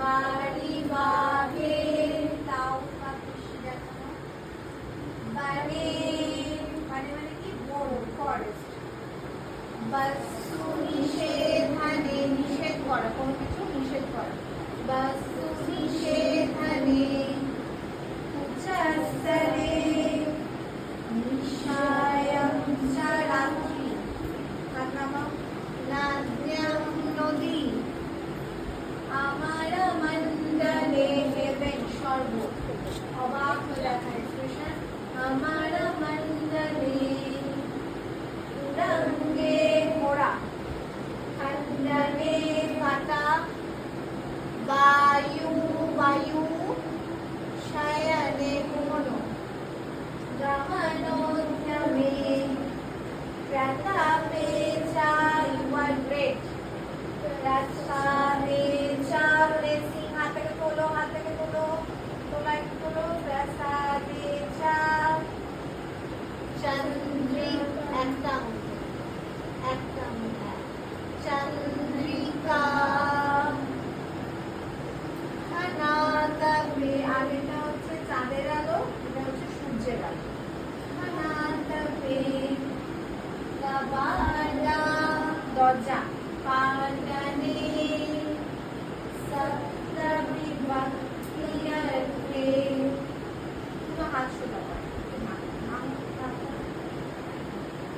বাড়ি বাহে তাও বানে মানে মানে কি বড় ফরেস্ট। বস্তু নিষেধানে নিষেধ করা, কোনো কিছু নিষেধ করা। বস্তু নিষেধানে উচ্চস্তরে নিশায়ং চ রাত্রি হাত নামাও। নাদ্যং নদী আমার মণ্ডলে হেভেন সর্ব অবাক হয়ে দেখা এক্সপ্রেশন আমার মণ্ডলে উড়ঙ্গে ঘোড়া খণ্ডনে পাতা বায়ু বায়ু শয়নে ঘুমনো গমনোদ্যমে প্রতাপে চা ইউ আর গ্রেট। প্রতাপে চা ব্লেসিং হাত থেকে তোলো, হাত থেকে তোলো, তোলা একটু তোলো। প্রতাপে চা চন্দ্রিক একদম একদম চন্দ্রিকা খানাতবে আগেটা হচ্ছে চাঁদের আলো, এটা হচ্ছে সূর্যের আলো। খানাতবে কাবাডা দরজা পাডানে সপ্তবিভক্তি অর্থে। হাত সোজা করো।